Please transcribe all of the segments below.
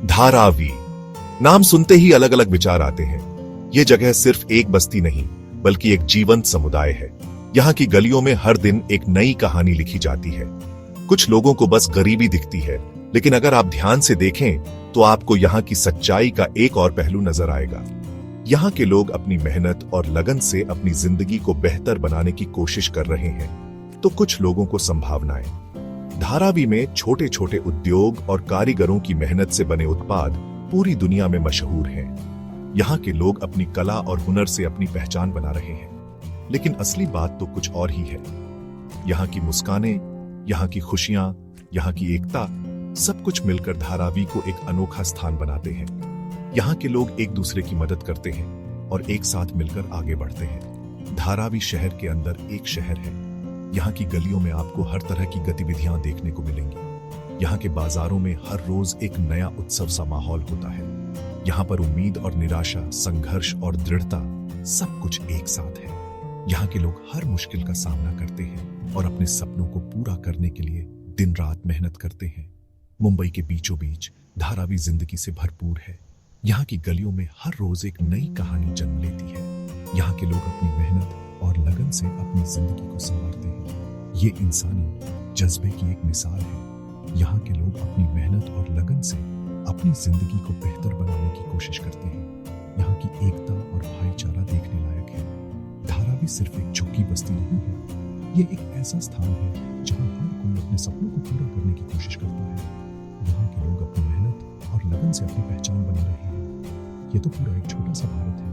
धारावी नाम सुनते ही अलग अलग विचार आते हैं। ये जगह सिर्फ एक बस्ती नहीं बल्कि एक जीवंत समुदाय है। यहाँ की गलियों में हर दिन एक नई कहानी लिखी जाती है। कुछ लोगों को बस गरीबी दिखती है, लेकिन अगर आप ध्यान से देखें तो आपको यहाँ की सच्चाई का एक और पहलू नजर आएगा। यहाँ के लोग अपनी मेहनत और लगन से अपनी जिंदगी को बेहतर बनाने की कोशिश कर रहे हैं, तो कुछ लोगों को संभावनाएं। धारावी में छोटे छोटे उद्योग और कारीगरों की मेहनत से बने उत्पाद पूरी दुनिया में मशहूर हैं। यहाँ के लोग अपनी कला और हुनर से अपनी पहचान बना रहे हैं, लेकिन असली बात तो कुछ और ही है। यहाँ की मुस्कानें, यहाँ की खुशियां, यहाँ की एकता, सब कुछ मिलकर धारावी को एक अनोखा स्थान बनाते हैं। यहाँ के लोग एक दूसरे की मदद करते हैं और एक साथ मिलकर आगे बढ़ते हैं। धारावी शहर के अंदर एक शहर है। यहाँ की गलियों में आपको हर तरह की गतिविधियां देखने को मिलेंगी। यहाँ के बाजारों में हर रोज एक नया उत्सव सा माहौल होता है। यहाँ पर उम्मीद और निराशा, संघर्ष और दृढ़ता सब कुछ एक साथ है। यहाँ के लोग हर मुश्किल का सामना करते हैं और अपने सपनों को पूरा करने के लिए दिन रात मेहनत करते हैं। मुंबई के बीचों बीच धारावी जिंदगी से भरपूर है। यहाँ की गलियों में हर रोज एक नई कहानी जन्म लेती है। यहाँ के लोग अपनी मेहनत और लगन से अपनी जिंदगी को संवारते हैं। ये इंसानी जज्बे की एक मिसाल है। यहाँ के लोग अपनी मेहनत और लगन से अपनी जिंदगी को बेहतर बनाने की कोशिश करते हैं। यहाँ की एकता और भाईचारा देखने लायक है। धारावी सिर्फ एक झुग्गी बस्ती नहीं है, ये एक ऐसा स्थान है जहाँ हर कोई अपने सपनों को पूरा करने की कोशिश करता है। यहाँ के लोग अपनी मेहनत और लगन से अपनी पहचान बना रहे हैं। ये तो पूरा एक छोटा सा भारत है।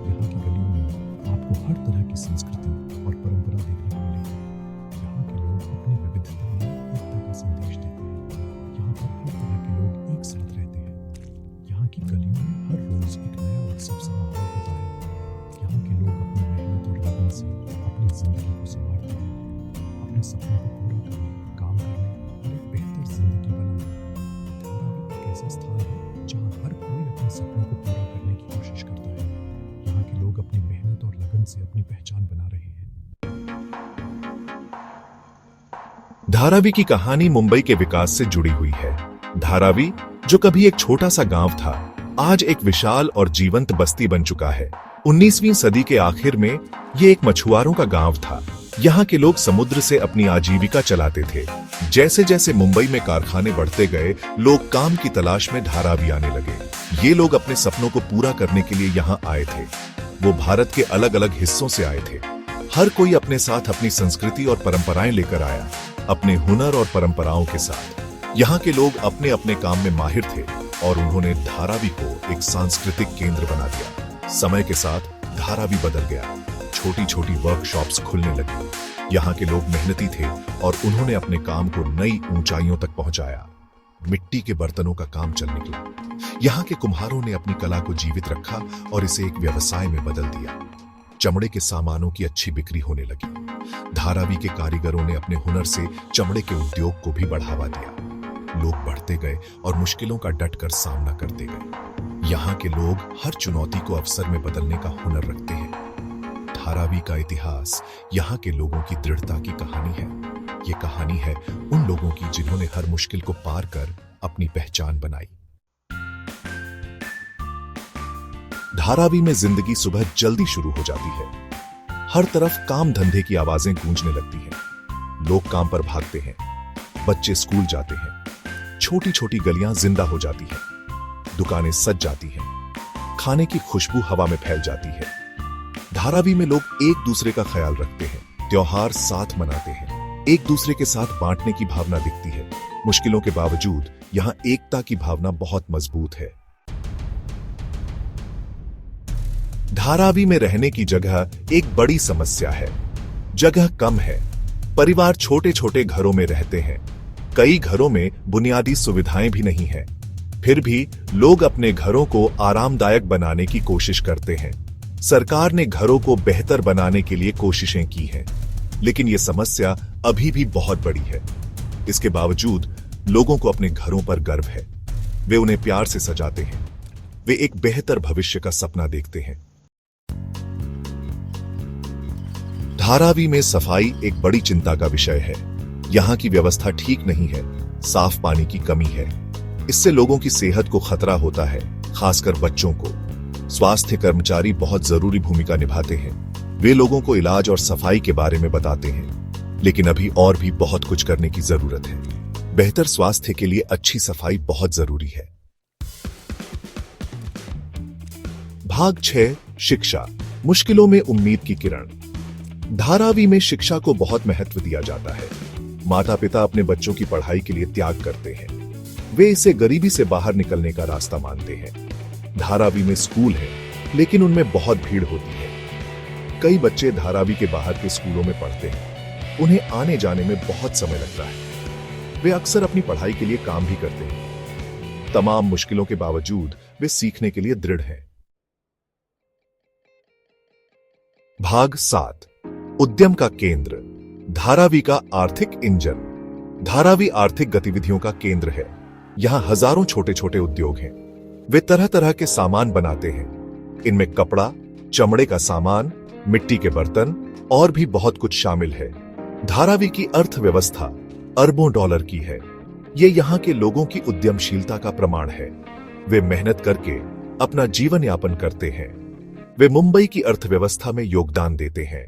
यहाँ की गलियों में आपको हर तरह की संस्कृति और परंपरा देखने को मिलेगी। यहाँ के लोग अपनी विविधता में एकता का संदेश देते हैं। यहाँ पर हर तरह के लोग एक साथ रहते हैं। यहाँ की गलियों में हर रोज एक नया उत्सव सा माहौल होता है। यहाँ के लोग अपनी मेहनत और लगन से अपनी जिंदगी को संवारते हैं, अपने सपनों को पूरा करने, काम करने और एक बेहतर जिंदगी बनाने। धारावी एक ऐसा स्थान है जहाँ हर कोई अपने सपनों को पूरा करने की कोशिश करता है। यहाँ के लोग अपनी मेहनत और लगन से अपनी पहचान बना रहे हैं। धारावी की कहानी मुंबई के विकास से जुड़ी हुई है। धारावी, जो कभी एक छोटा सा गांव था, आज एक विशाल और जीवंत बस्ती बन चुका है। 19वीं सदी के आखिर में ये एक मछुआरों का गांव था। यहाँ के लोग समुद्र से अपनी आजीविका चलाते थे। जैसे जैसे मुंबई में कारखाने बढ़ते गए, लोग काम की तलाश में धारावी आने लगे। ये लोग अपने सपनों को पूरा करने के लिए यहाँ आए थे। वो भारत के अलग अलग हिस्सों से आए थे। हर कोई अपने साथ अपनी संस्कृति और परंपराएं लेकर आया, अपने हुनर और परंपराओं के साथ। यहाँ के लोग अपने अपने काम में माहिर थे और उन्होंने धारावी को एक सांस्कृतिक केंद्र बना दिया। समय के साथ धारावी बदल गया। छोटी छोटी वर्कशॉप्स खुलने लगी। यहाँ के लोग मेहनती थे और उन्होंने अपने काम को नई ऊंचाइयों तक पहुंचाया। मिट्टी के बर्तनों का काम चल निकला। यहाँ के कुम्हारों ने अपनी कला को जीवित रखा और इसे एक व्यवसाय में बदल दिया। चमड़े के सामानों की अच्छी बिक्री होने लगी। धारावी के कारीगरों ने अपने हुनर से चमड़े के उद्योग को भी बढ़ावा दिया। लोग बढ़ते गए और मुश्किलों का डटकर सामना करते गए। यहाँ के लोग हर चुनौती को अवसर में बदलने का हुनर रखते हैं। धारावी का इतिहास यहाँ के लोगों की दृढ़ता की कहानी है। ये कहानी है उन लोगों की जिन्होंने हर मुश्किल को पार कर अपनी पहचान बनाई। धारावी में जिंदगी सुबह जल्दी शुरू हो जाती है। हर तरफ काम धंधे की आवाजें गूंजने लगती हैं। लोग काम पर भागते हैं, बच्चे स्कूल जाते हैं। छोटी छोटी गलियां जिंदा हो जाती हैं, दुकानें सज जाती हैं, खाने की खुशबू हवा में फैल जाती है। धारावी में लोग एक दूसरे का ख्याल रखते हैं, त्योहार साथ मनाते हैं, एक दूसरे के साथ बांटने की भावना दिखती है। मुश्किलों के बावजूद यहाँ एकता की भावना बहुत मजबूत है। धारावी में रहने की जगह एक बड़ी समस्या है। जगह कम है। परिवार छोटे छोटे घरों में रहते हैं। कई घरों में बुनियादी सुविधाएं भी नहीं है। फिर भी लोग अपने घरों को आरामदायक बनाने की कोशिश करते हैं। सरकार ने घरों को बेहतर बनाने के लिए कोशिशें की हैं, लेकिन यह समस्या अभी भी बहुत बड़ी है। इसके बावजूद लोगों को अपने घरों पर गर्व है। वे उन्हें प्यार से सजाते हैं। वे एक बेहतर भविष्य का सपना देखते हैं। धारावी में सफाई एक बड़ी चिंता का विषय है। यहाँ की व्यवस्था ठीक नहीं है। साफ पानी की कमी है। इससे लोगों की सेहत को खतरा होता है, खासकर बच्चों को। स्वास्थ्य कर्मचारी बहुत जरूरी भूमिका निभाते हैं। वे लोगों को इलाज और सफाई के बारे में बताते हैं, लेकिन अभी और भी बहुत कुछ करने की जरूरत है। बेहतर स्वास्थ्य के लिए अच्छी सफाई बहुत जरूरी है। भाग 6 शिक्षा, मुश्किलों में उम्मीद की किरण। धारावी में शिक्षा को बहुत महत्व दिया जाता है। माता पिता अपने बच्चों की पढ़ाई के लिए त्याग करते हैं। वे इसे गरीबी से बाहर निकलने का रास्ता मानते हैं। धारावी में स्कूल है, लेकिन उनमें बहुत भीड़ होती है। कई बच्चे धारावी के बाहर के स्कूलों में पढ़ते हैं। उन्हें आने जाने में बहुत समय लगता है। वे अक्सर अपनी पढ़ाई के लिए काम भी करते हैं। तमाम मुश्किलों के बावजूद वे सीखने के लिए दृढ़ हैं। भाग 7 उद्यम का केंद्र, धारावी का आर्थिक इंजन। धारावी आर्थिक गतिविधियों का केंद्र है। यहां हजारों छोटे छोटे उद्योग हैं। वे तरह तरह के सामान बनाते हैं। इनमें कपड़ा, चमड़े का सामान, मिट्टी के बर्तन और भी बहुत कुछ शामिल है। धारावी की अर्थव्यवस्था अरबों डॉलर की है। ये यहाँ के लोगों की उद्यमशीलता का प्रमाण है। वे मेहनत करके अपना जीवन यापन करते हैं। वे मुंबई की अर्थव्यवस्था में योगदान देते हैं।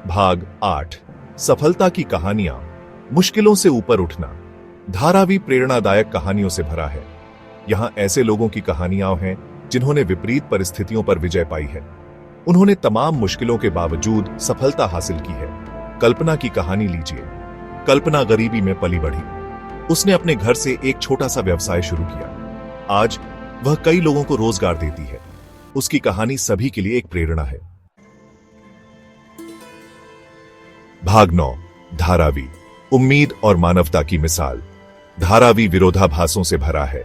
भाग 8 सफलता की कहानियां, मुश्किलों से ऊपर उठना। धारावी प्रेरणादायक कहानियों से भरा है। यहां ऐसे लोगों की कहानियां हैं जिन्होंने विपरीत परिस्थितियों पर विजय पाई है। उन्होंने तमाम मुश्किलों के बावजूद सफलता हासिल की है। कल्पना की कहानी लीजिए। कल्पना गरीबी में पली बढ़ी। उसने अपने घर से एक छोटा सा व्यवसाय शुरू किया। आज वह कई लोगों को रोजगार देती है। उसकी कहानी सभी के लिए एक प्रेरणा है। भाग 9 धारावी, उम्मीद और मानवता की मिसाल। धारावी विरोधाभासों से भरा है।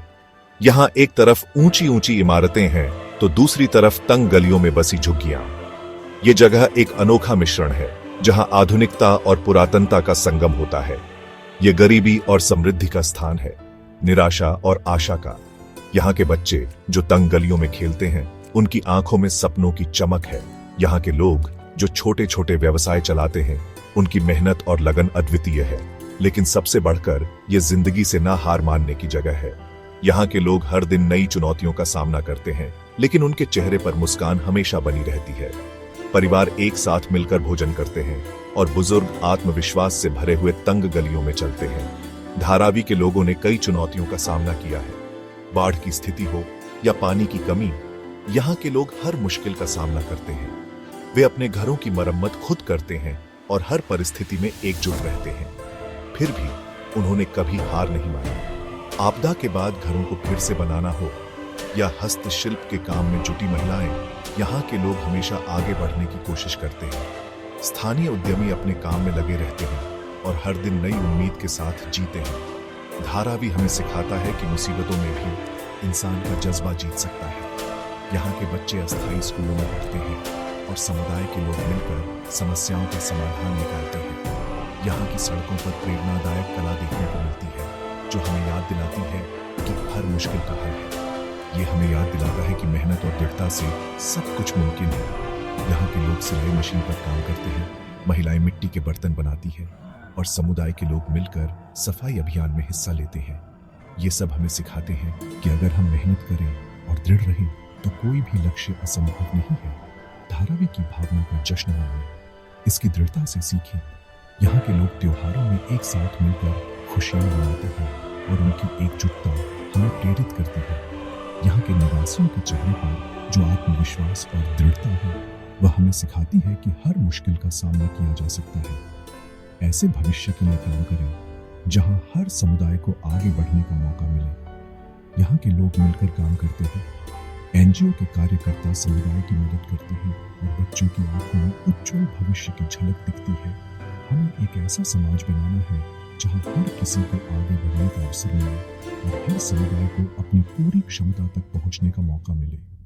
यहां एक तरफ ऊंची ऊंची इमारतें हैं तो दूसरी तरफ तंग गलियों में बसी झुग्गियां। यह जगह एक अनोखा मिश्रण है, जहां आधुनिकता और पुरातनता का संगम होता है। यह गरीबी और समृद्धि का स्थान है, निराशा और आशा का। यहाँ के बच्चे जो तंग गलियों में खेलते हैं, उनकी आंखों में सपनों की चमक है। यहाँ के लोग जो छोटे छोटे व्यवसाय चलाते हैं, उनकी मेहनत और लगन अद्वितीय है। लेकिन सबसे बढ़कर यह जिंदगी से ना हार मानने की जगह है। यहाँ के लोग हर दिन नई चुनौतियों का सामना करते हैं, लेकिन उनके चेहरे पर मुस्कान हमेशा बनी रहती है। परिवार एक साथ मिलकर भोजन करते हैं और बुजुर्ग आत्मविश्वास से भरे हुए तंग गलियों में चलते हैं। धारावी के लोगों ने कई चुनौतियों का सामना किया है। बाढ़ की स्थिति हो या पानी की कमी, यहाँ के लोग हर मुश्किल का सामना करते हैं। वे अपने घरों की मरम्मत खुद करते हैं और हर परिस्थिति में एकजुट रहते हैं। फिर भी उन्होंने कभी हार नहीं मानी। आपदा के बाद घरों को फिर से बनाना हो या हस्तशिल्प के काम में जुटी महिलाएं, यहाँ के लोग हमेशा आगे बढ़ने की कोशिश करते हैं। स्थानीय उद्यमी अपने काम में लगे रहते हैं और हर दिन नई उम्मीद के साथ जीते हैं। धारावी हमें सिखाता है कि मुसीबतों में भी इंसान का जज्बा जीत सकता है। यहाँ के बच्चे अस्थायी स्कूलों में पढ़ते हैं और समुदाय के लोग मिलकर समस्याओं का समाधान निकालते हैं। यहाँ की सड़कों पर प्रेरणादायक कला देखने को मिलती है, जो हमें याद दिलाती है कि हर मुश्किल का हल है। ये हमें याद दिलाता है कि मेहनत और दृढ़ता से सब कुछ मुमकिन है। यहाँ के लोग सिलाई मशीन पर काम करते हैं, महिलाएं मिट्टी के बर्तन बनाती हैं और समुदाय के लोग मिलकर सफाई अभियान में हिस्सा लेते हैं। ये सब हमें सिखाते हैं कि अगर हम मेहनत करें और दृढ़ रहें तो कोई भी लक्ष्य असंभव नहीं है। धारावी की भावना का जश्न मनाएं, इसकी दृढ़ता से सीखें। यहाँ के लोग त्योहारों में एक साथ मिलकर खुशियाँ मनाते हैं और उनकी एकजुटता हमें प्रेरित करती है। यहाँ के निवासियों के चेहरे पर जो आत्मविश्वास और दृढ़ता है, वह हमें सिखाती है कि हर मुश्किल का सामना किया जा सकता है। ऐसे भविष्य के लिए काम करें जहाँ हर समुदाय को आगे बढ़ने का मौका मिले। यहाँ के लोग मिलकर काम करते हैं। एनजीओ के कार्यकर्ता समुदाय की मदद करते हैं और बच्चों की आंखों में उज्जवल भविष्य की झलक दिखती है। हमें एक ऐसा समाज बनाना है जहां हर किसी को आगे बढ़ने का अवसर मिले और हर समुदाय को अपनी पूरी क्षमता तक पहुंचने का मौका मिले।